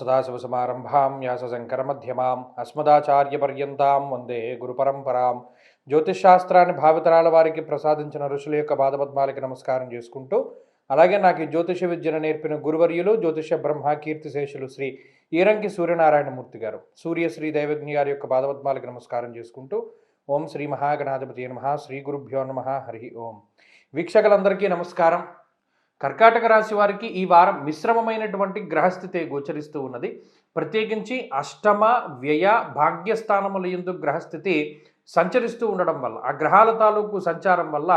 సదాశివసమారంభాం వ్యాసశంకరమధ్యమాం అస్మదాచార్యపర్యంతాం వందే గురుపరంపరాం. జ్యోతిష్శాస్త్రాన్ని భావితరాల వారికి ప్రసాదించిన ఋషుల యొక్క పాదపద్మాలకి నమస్కారం చేసుకుంటూ, అలాగే నాకు ఈ జ్యోతిష విద్యను నేర్పిన గురువర్యులు జ్యోతిష బ్రహ్మ కీర్తిశేషులు శ్రీ ఈరంకి సూర్యనారాయణమూర్తి గారు, సూర్యశ్రీ దైవజ్ఞ గారి యొక్క పాదపద్మాలకి నమస్కారం చేసుకుంటూ, ఓం శ్రీ మహాగణాధిపతి నమః, శ్రీ గురుభ్యో నమః, హరి ఓం. వీక్షకులందరికీ నమస్కారం. కర్కాటక రాశి వారికి ఈ వారం మిశ్రమమైనటువంటి గ్రహస్థితి గోచరిస్తూ ఉన్నది. ప్రత్యేకించి అష్టమ వ్యయ భాగ్యస్థానముల యందు గ్రహస్థితి సంచరిస్తూ ఉండడం వల్ల, ఆ గ్రహాల తాలూకు సంచారం వల్ల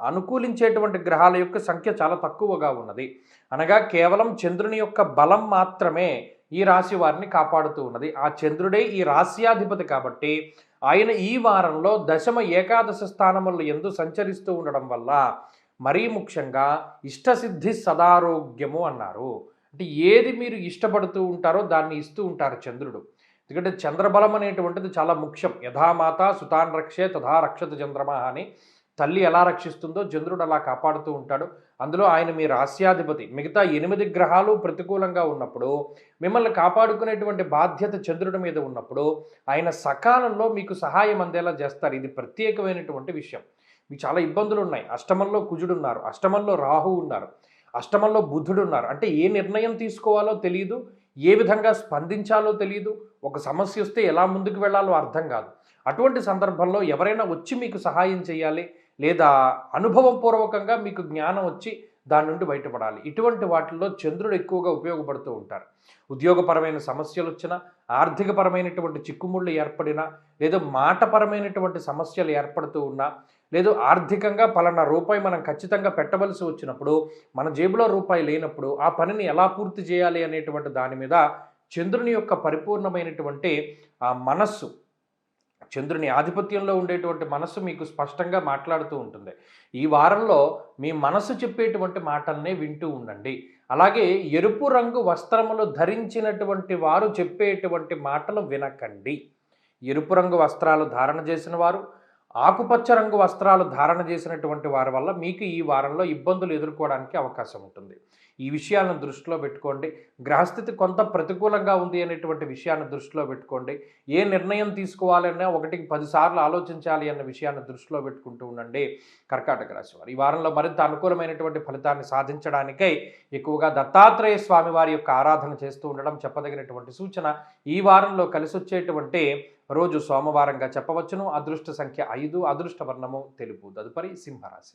అనుకూలించేటువంటి గ్రహాల యొక్క సంఖ్య చాలా తక్కువగా ఉన్నది. అనగా కేవలం చంద్రుని యొక్క బలం మాత్రమే ఈ రాశి వారిని కాపాడుతూ ఉన్నది. ఆ చంద్రుడే ఈ రాశ్యాధిపతి కాబట్టి ఆయన ఈ వారంలో దశమ ఏకాదశ స్థానముల యందు సంచరిస్తూ ఉండడం వల్ల మరీ ముఖ్యంగా ఇష్టసిద్ధి సదారోగ్యము అన్నారు. అంటే ఏది మీరు ఇష్టపడుతూ ఉంటారో దాన్ని ఇస్తూ ఉంటారు చంద్రుడు. ఎందుకంటే చంద్రబలం అనేటువంటిది చాలా ముఖ్యం. యథామాత సుతాన్ రక్షే తథా రక్షత చంద్రమ అని తల్లి ఎలా రక్షిస్తుందో చంద్రుడు అలా కాపాడుతూ ఉంటాడు. అందులో ఆయన మీ రాశ్యాధిపతి. మిగతా 8 గ్రహాలు ప్రతికూలంగా ఉన్నప్పుడు మిమ్మల్ని కాపాడుకునేటువంటి బాధ్యత చంద్రుడి మీద ఉన్నప్పుడు ఆయన సకాలంలో మీకు సహాయం అందేలా చేస్తారు. ఇది ప్రత్యేకమైనటువంటి విషయం. మీకు చాలా ఇబ్బందులు ఉన్నాయి. అష్టమంలో కుజుడు ఉన్నారు, అష్టమంలో రాహు ఉన్నారు, అష్టమంలో బుధుడు ఉన్నారు. అంటే ఏ నిర్ణయం తీసుకోవాలో తెలియదు, ఏ విధంగా స్పందించాలో తెలియదు, ఒక సమస్య వస్తే ఎలా ముందుకు వెళ్ళాలో అర్థం కాదు. అటువంటి సందర్భంలో ఎవరైనా వచ్చి మీకు సహాయం చేయాలి, లేదా అనుభవపూర్వకంగా మీకు జ్ఞానం వచ్చి దాని నుండి బయటపడాలి. ఇటువంటి వాటిల్లో చంద్రుడు ఎక్కువగా ఉపయోగపడుతూ ఉంటారు. ఉద్యోగపరమైన సమస్యలు వచ్చినా, ఆర్థికపరమైనటువంటి చిక్కుముళ్ళు ఏర్పడినా, లేదా మాటపరమైనటువంటి సమస్యలు ఏర్పడుతూ ఉన్నా, లేదు ఆర్థికంగా పలానా రూపాయి మనం ఖచ్చితంగా పెట్టవలసి వచ్చినప్పుడు మన జేబులో రూపాయి లేనప్పుడు ఆ పనిని ఎలా పూర్తి చేయాలి అనేటువంటి దాని మీద చంద్రుని యొక్క పరిపూర్ణమైనటువంటి ఆ మనస్సు, చంద్రుని ఆధిపత్యంలో ఉండేటువంటి మనస్సు మీకు స్పష్టంగా మాట్లాడుతూ ఉంటుంది. ఈ వారంలో మీ మనసు చెప్పేటువంటి మాటల్నే వింటూ ఉండండి. అలాగే ఎరుపు రంగు వస్త్రములు ధరించినటువంటి వారు చెప్పేటువంటి మాటలు వినకండి. ఎరుపు రంగు వస్త్రాలు ధారణ చేసిన వారు, ఆకుపచ్చ రంగు వస్త్రాలు ధారణ చేసినటువంటి వారి వల్ల మీకు ఈ వారంలో ఇబ్బందులు ఎదుర్కోవడానికి అవకాశం ఉంటుంది. ఈ విషయాలను దృష్టిలో పెట్టుకోండి. గ్రహస్థితి కొంత ప్రతికూలంగా ఉంది అనేటువంటి విషయాన్ని దృష్టిలో పెట్టుకోండి. ఏ నిర్ణయం తీసుకోవాలన్నా 1కి 10 సార్లు ఆలోచించాలి అన్న విషయాన్ని దృష్టిలో పెట్టుకుంటూ ఉండండి కర్కాటక రాశి వారు. ఈ వారంలో మరింత అనుకూలమైనటువంటి ఫలితాన్ని సాధించడానికై ఎక్కువగా దత్తాత్రేయ స్వామి వారి యొక్క ఆరాధన చేస్తూ ఉండడం చెప్పదగినటువంటి సూచన. ఈ వారంలో కలిసి వచ్చేటువంటి రోజు సోమవారంగా చెప్పవచ్చును. అదృష్ట సంఖ్య 5, అదృష్ట వర్ణము తెలుపు. తదుపరి సింహరాశి.